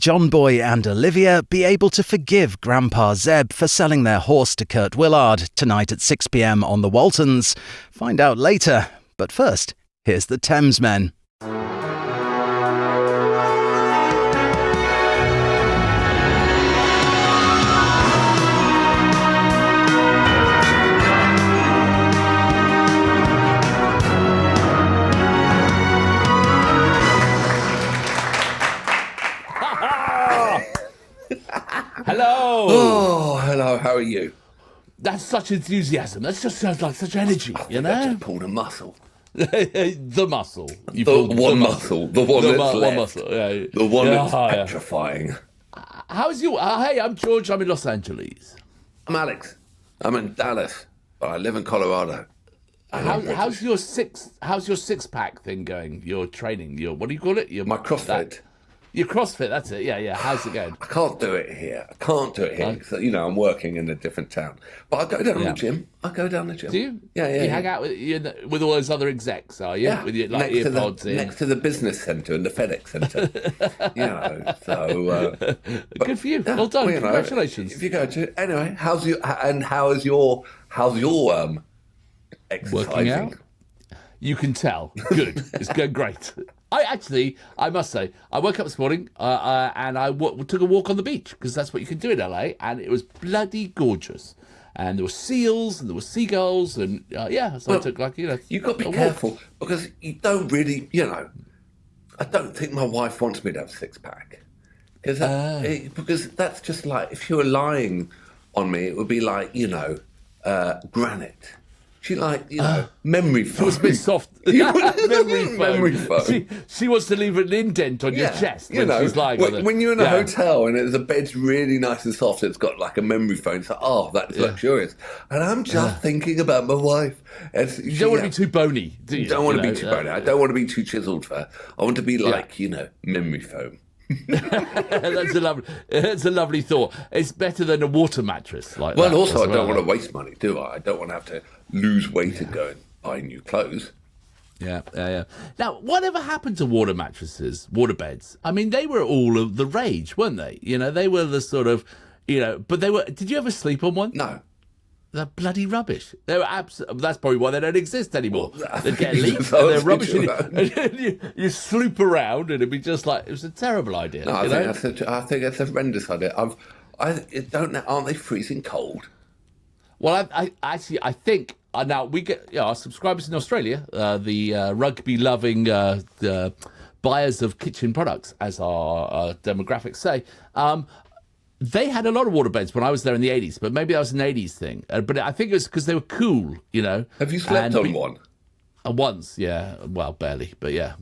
John Boy and Olivia be able to forgive Grandpa Zeb for selling their horse to Kurt Willard tonight at 6 p.m. on the Waltons? Find out later. But first, here's the Thamesmen. Hello. Oh, hello. How are you? That's such enthusiasm. That just sounds like such energy, you know? I just pulled a muscle. The muscle. The one muscle. The one that's left. One muscle. Yeah. The one that's petrifying. How's you? Hey, I'm George. I'm in Los Angeles. I'm Alex. I'm in Dallas, but I live in Colorado. How's your six pack thing going? Your training. What do you call it? My CrossFit. Your CrossFit, that's it. Yeah. How's it going? I can't do it here. Because, I'm working in a different town. But I go down the gym. Do you? Yeah. You hang out with all those other execs, are you? Yeah. With your earpods in. Next to the business centre and the FedEx centre. Good for you. Well done. Congratulations. If you go to anyway, how's your exercising? Working out? You can tell. Good. It's going great. I must say, I woke up this morning and I took a walk on the beach because that's what you can do in LA, and it was bloody gorgeous. And there were seals and there were seagulls and I took You've got to be careful because you don't really, I don't think my wife wants me to have a six-pack because that's just like, if you were lying on me, it would be like, granite. She memory foam. It was a bit soft. Memory foam. She wants to leave an indent on your chest when she's lying on it. When you're in a hotel and the bed's really nice and soft, it's got like a memory foam. It's like, that's luxurious. And I'm just thinking about my wife. You don't want to be too bony, do you? You don't want to be too bony. I don't want to be too chiseled for her. I want to be like, memory foam. That's a lovely thought. It's better than a water mattress like that. Well, also, I don't want to waste money, do I? I don't want to have to lose weight and go and buy new clothes. Yeah. Now, whatever happened to water mattresses, water beds? I mean, they were all of the rage, weren't they? They were the sort of, but they were. Did you ever sleep on one? No. They're bloody rubbish. They were that's probably why they don't exist anymore. They get leaked and they're rubbish. And you sloop around and it'd be just like, it was a terrible idea. No, I think that's a horrendous idea. I don't know. Aren't they freezing cold? Well, I think now we get our subscribers in Australia, the rugby-loving buyers of kitchen products, as our demographics say. They had a lot of waterbeds when I was there in the 80s, but maybe that was an 80s thing. But I think it was because they were cool, Have you slept on one? Once, yeah. Well, barely, but yeah.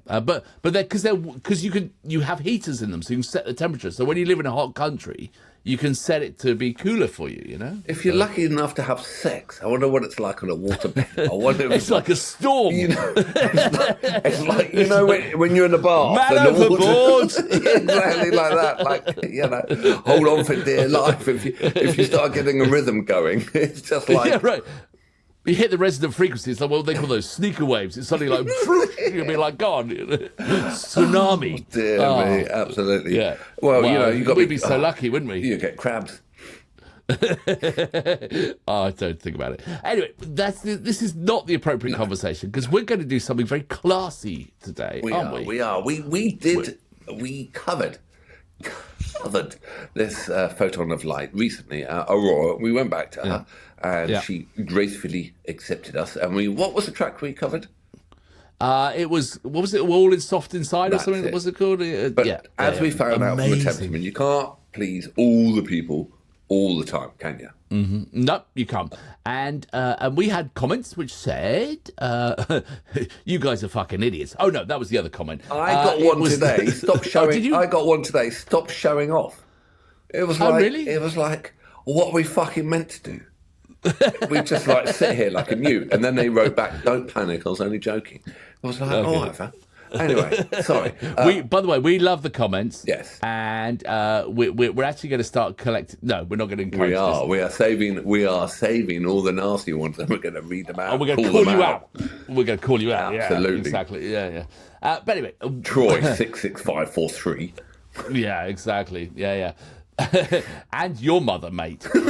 But because you have heaters in them, so you can set the temperature. So when you live in a hot country, you can set it to be cooler for you. If you're lucky enough to have sex, I wonder what it's like on a waterbed. I wonder if it's like a storm. It's like when you're in the bath. Man overboard. Exactly like that. Hold on for dear life. If you start getting a rhythm going, it's just like right. You hit the resonant frequency. It's like what they call those sneaker waves. It's suddenly like you'll be like gone. Tsunami. Oh, dear me, absolutely. Yeah. Well, we'd be so lucky, wouldn't we? You get crabs. I don't think about it. Anyway, this is not the appropriate conversation because we're going to do something very classy today, aren't we? We are. We covered this photon of light recently, Aurora. We went back to her and she gracefully accepted us. And what was the track we covered? It was, what was it, All in Soft Inside or something? What was it called? But as we found out from the Thamesmen, you can't please all the people all the time, can you? Mm-hmm. No, you can't. And we had comments which said, you guys are fucking idiots. Oh, no, that was the other comment. I got one today. Stop showing. I got one today. Stop showing off. It was like, really? It was like, what are we fucking meant to do? We just sit here like a mute. And then they wrote back, don't panic, I was only joking. I was like, whatever. Anyway, sorry. By the way, we love the comments. Yes. And we're actually going to start collecting. No, we're not going to encourage this. We are saving all the nasty ones and we're going to read them out. And we're going to call you out. We're going to call you out. Absolutely. Yeah, exactly. Yeah. But anyway. Troy 66543. Yeah, exactly. Yeah. And your mother, mate. And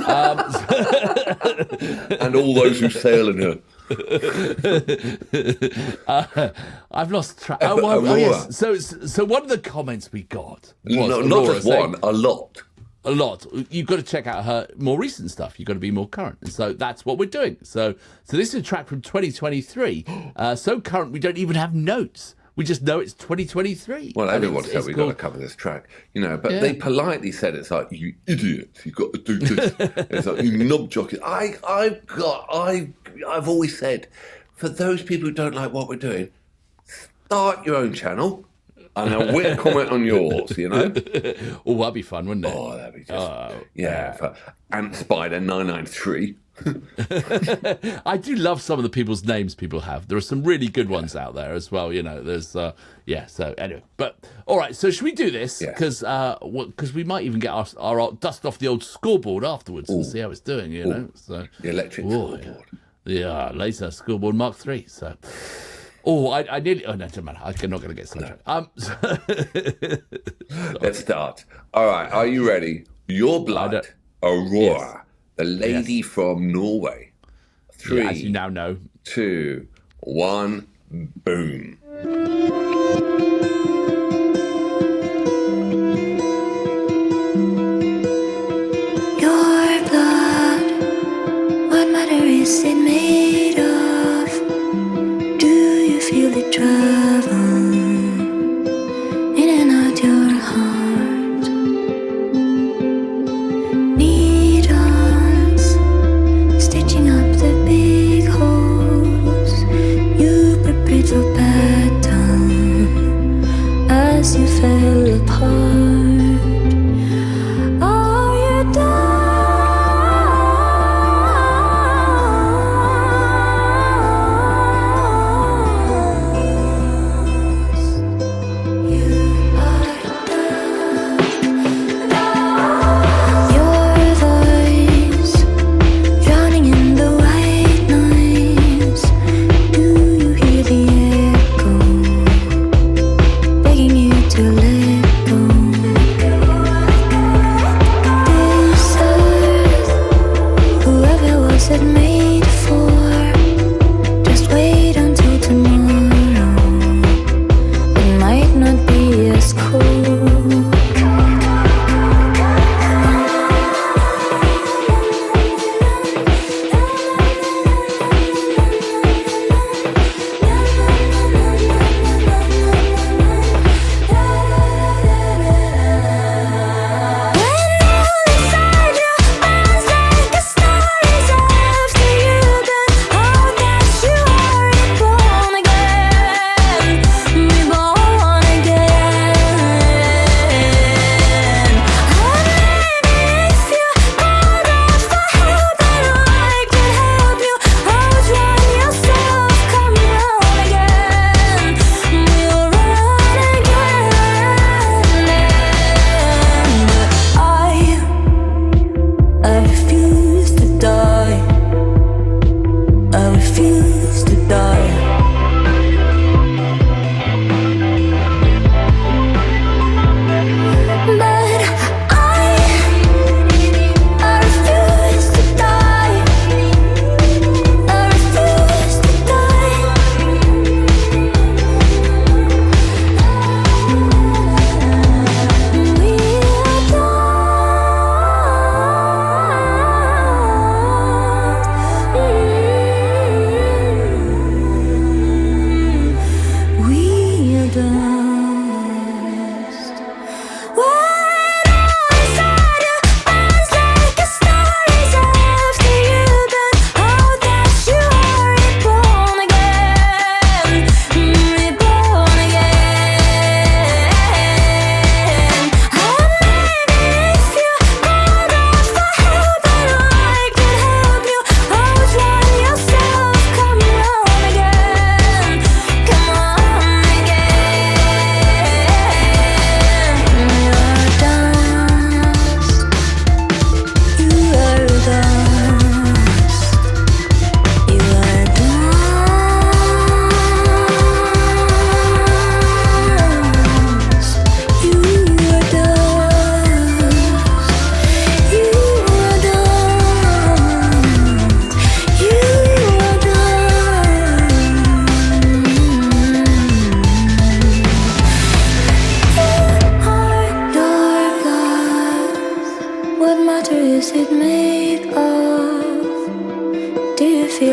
all those who sail in her. I've lost track. Aurora. Yes. So one of the comments we got was No, not Aurora just saying, one, a lot. a lot. You've got to check out her more recent stuff. You've got to be more current. And so that's what we're doing. So this is a track from 2023. So current, we don't even have notes. We just know it's 2023. Well, everyone said we've got to cover this track, but they politely said it's like, you idiots, you've got to do this. It's like, you knob jockey. I've always said, for those people who don't like what we're doing, start your own channel. And then we'll comment on yours, Oh, that'd be fun, wouldn't it? Oh, that'd be just... For Ant Spider 993. I do love some of the people's names people have. There are some really good ones out there as well. There's so anyway. But all right, so should we do this? Because we might even get our dust off the old scoreboard afterwards and see how it's doing. So the electric scoreboard. Yeah, laser scoreboard Mark III. So. Oh, I nearly... Oh, no, doesn't matter. I'm not going to get sidetracked. Let's start. All right, are you ready? Your Blood, Aurora, the lady from Norway. 3, as you now know. 2, 1, boom. Your blood, what matter is it made of? Feel it travel in and out your heart. Needles stitching up the big holes. You prepared for battle as you fell apart. Are you done?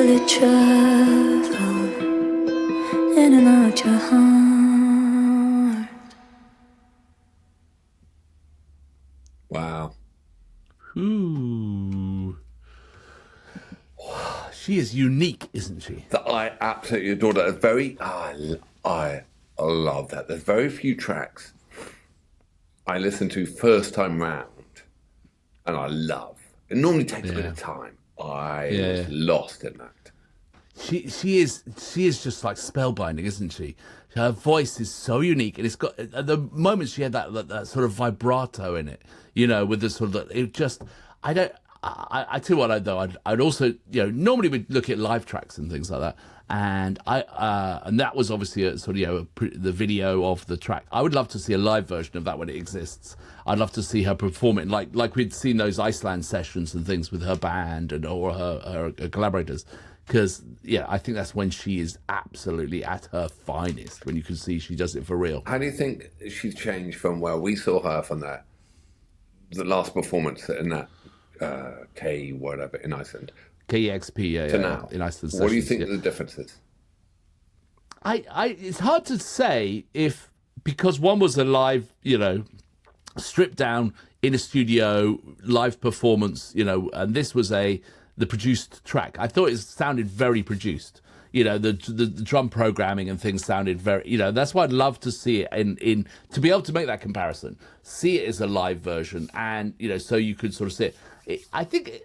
feel it travel in and out your heart. Wow. Ooh. She is unique, isn't she? That I absolutely adore that. It's very, I love that. There's very few tracks I listen to first time round, and I love. It normally takes a bit of time. I was lost in that. She is just like spellbinding, isn't she? Her voice is so unique, and it's got at the moment she had that sort of vibrato in it, you know, with the sort of it just. I tell you what, I'd also, you know, normally we'd look at live tracks and things like that, and and that was obviously a sort of, you know, the video of the track. I would love to see a live version of that when it exists. I'd love to see her perform it like we'd seen those Iceland sessions and things with her band or her collaborators. Because, yeah, I think that's when she is absolutely at her finest, when you can see she does it for real. How do you think she's changed from where we saw her from the last performance in that K whatever in Iceland? KEXP, to now in Iceland. What do you think the difference is? It's hard to say because one was a live, you know, stripped down in a studio live performance, you know, and this was the produced track. I thought it sounded very produced. You know, the drum programming and things sounded very, you know, that's why I'd love to see it in to be able to make that comparison, see it as a live version, and, you know, so you could sort of see it. I think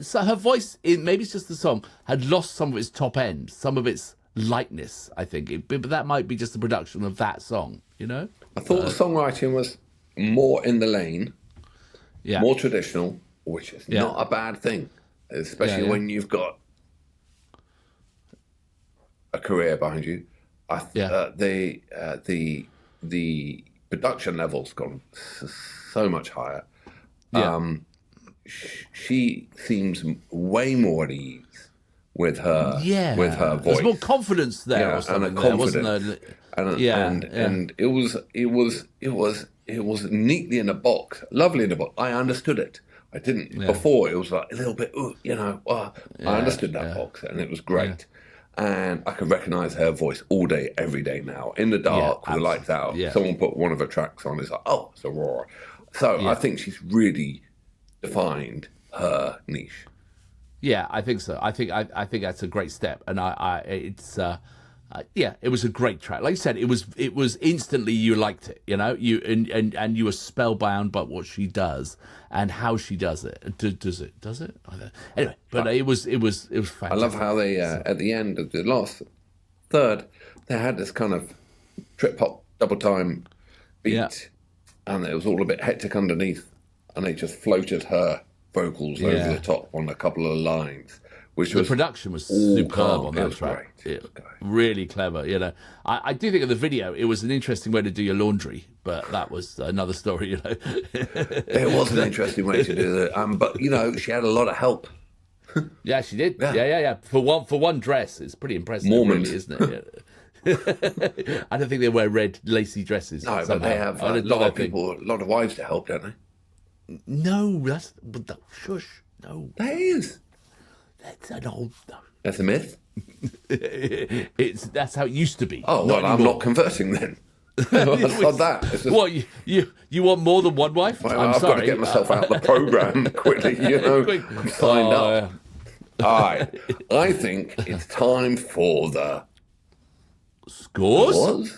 so her voice, maybe it's just the song, had lost some of its top end, some of its lightness, I think. But that might be just the production of that song, you know? I thought the songwriting was more in the lane, more traditional, which is not a bad thing, especially when you've got a career behind you. The production level's gone so much higher. She seems way more at ease with her voice. There's more confidence there, or something. And a confidence. Wasn't there? And it was neatly in a box, lovely in a box. I understood it. I didn't before. It was like a little bit, you know. I understood that box, and it was great. And I can recognise her voice all day, every day now. In the dark, with the lights out, someone put one of her tracks on. It's like, oh, it's Aurora. So I think she's really defined her niche. Yeah, I think so. I think that's a great step, and it was a great track. Like you said, it was instantly you liked it, you know, and you were spellbound by what she does and how she does it. Does it? Anyway, but it was fantastic. I love how they at the end of the last third, they had this kind of trip hop double time beat, and it was all a bit hectic underneath, and they just floated her vocals over the top on a couple of lines. The production was superb on that track. Really clever, you know. I do think of the video, it was an interesting way to do your laundry, but that was another story, you know. It was an interesting way to do it, but, you know, she had a lot of help. Yeah, she did. Yeah. For one dress, it's pretty impressive, Mormons. really, isn't it? Yeah. I don't think they wear red lacy dresses. No, somehow. but they have a lot of people, a lot of wives to help, don't they? No, shush. No, that is. That's an old. That's a myth. That's how it used to be. Oh well, I'm not converting then. It's not that. It's just, what you want more than one wife? Well, I'm I've sorry. got to get myself out of the program quickly. You know, I'm signed up. Yeah. All right, I think it's time for the scores.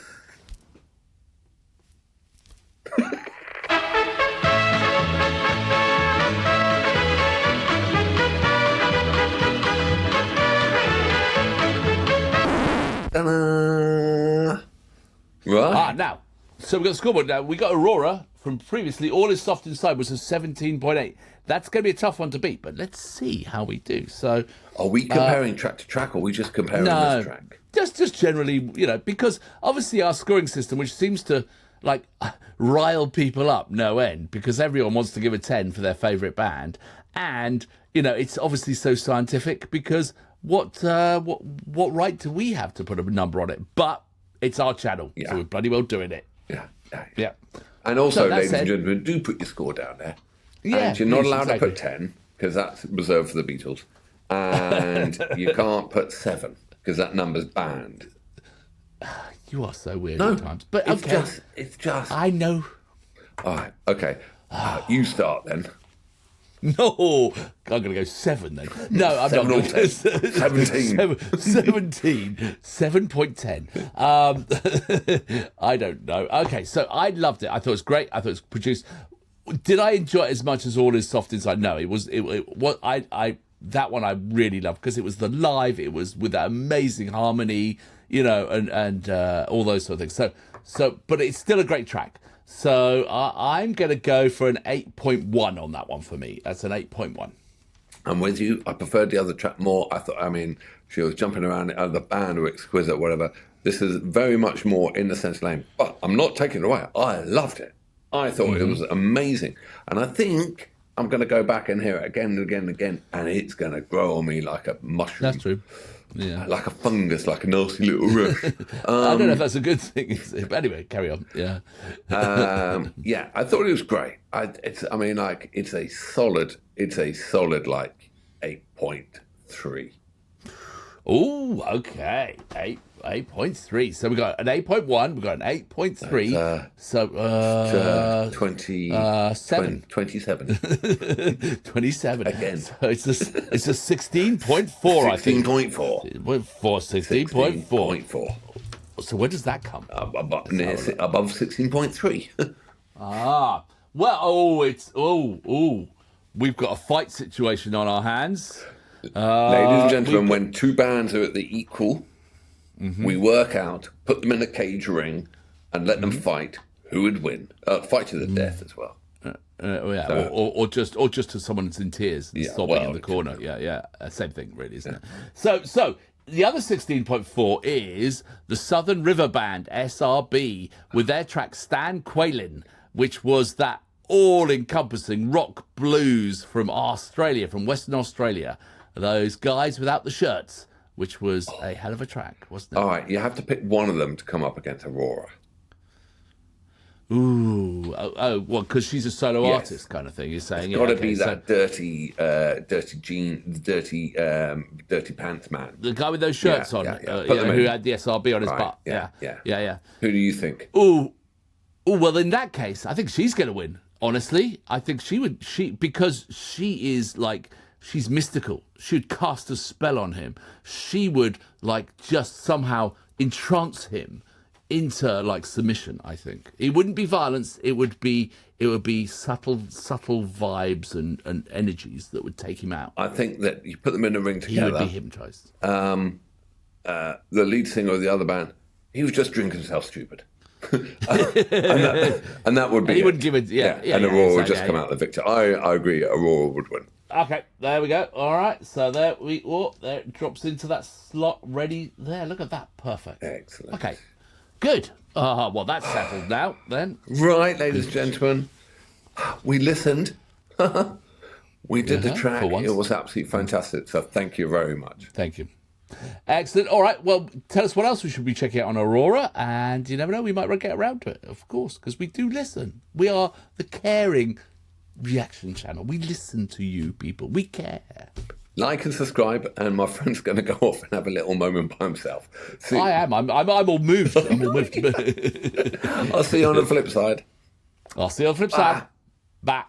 Right. Now, so we've got the scoreboard now. We got Aurora from previously. All Is Soft Inside was a 17.8. That's going to be a tough one to beat, but let's see how we do. So, are we comparing track to track, or are we just comparing this track? Just generally, you know, because obviously our scoring system, which seems to like rile people up no end, because everyone wants to give a 10 for their favourite band, and you know, it's obviously so scientific because what right do we have to put a number on it? But it's our channel, so we're bloody well doing it. Yeah. And also, ladies and gentlemen, do put your score down there. Yeah, and you're not allowed to put 10, because that's reserved for the Beatles. and you can't put 7 because that number's banned. You are so weird at times. But it's just. I know. All right, okay. You start then. No, I'm going to go 7 then. No, I'm 7 not or going 10. to 17. 17. 7.10. I don't know. Okay, so I loved it. I thought it was great. I thought it was produced. Did I enjoy it as much as All Is Soft Inside? No, it was. That one I really loved because it was the live. It was with that amazing harmony, and all those sort of things. So, but it's still a great track. So I'm going to go for an 8.1 on that one for me. That's an 8.1. I'm with you. I preferred the other track more. She was jumping around the band or exquisite, whatever. This is very much more in the sense lane. But I'm not taking it away. I loved it. I thought it was amazing. And I think I'm going to go back and hear it again and again and again. And it's going to grow on me like a mushroom. That's true. Yeah. Like a fungus, like a nasty little rush. I don't know if that's a good thing, is it? But anyway, carry on. Yeah. Yeah, I thought it was great. It's a solid like 8.3. Oh, okay. 8.3. So we got an 8.1. We got an 8.3. So 27. 27 again. So it's a 16.4. I think 16.4. 16.4. So where does that come? Above 16.3. We've got a fight situation on our hands. Ladies and gentlemen, when two bands are at the equal, we work out, put them in a cage ring, and let them fight. Who would win? Fight to the death as well. Or just to someone that's in tears and sobbing in the corner. Yeah. Same thing, really, isn't it? So the other 16.4 is the Southern River Band, SRB, with their track Stan Quailin, which was that all-encompassing rock blues from Australia, from Western Australia. Those guys without the shirts, which was a hell of a track, wasn't it? All right, you have to pick one of them to come up against Aurora. Well, because she's a solo artist kind of thing, you're saying. It's got to be that dirty pants man. The guy with those shirts on, who had the SRB on his butt. Yeah. Who do you think? Well, in that case, I think she's going to win, honestly. I think because she is like... She's mystical. She would cast a spell on him. She would just somehow entrance him into submission. I think it wouldn't be violence. It would be subtle vibes and energies that would take him out. I think that you put them in a ring together. He would be hypnotized. The lead singer of the other band, he was just drinking himself stupid. and that would be. He wouldn't give it. And Aurora would just come out the victor. I agree. Aurora would win. Okay, there we go. All right, so there it drops into that slot ready there. Look at that, perfect. Excellent. Okay, good. Well, that's settled now then. Right, ladies and gentlemen, we listened. We did the track. It was absolutely fantastic. So thank you very much. Thank you. Excellent. All right. Well, tell us what else we should be checking out on Aurora, and you never know, we might get around to it, of course, because we do listen. We are the caring reaction channel. We listen to you people. We care. Like and subscribe, and my friend's going to go off and have a little moment by himself. I am. I'm all moved. I'm all moved. I'll see you on the flip side. I'll see you on the flip side. Bye.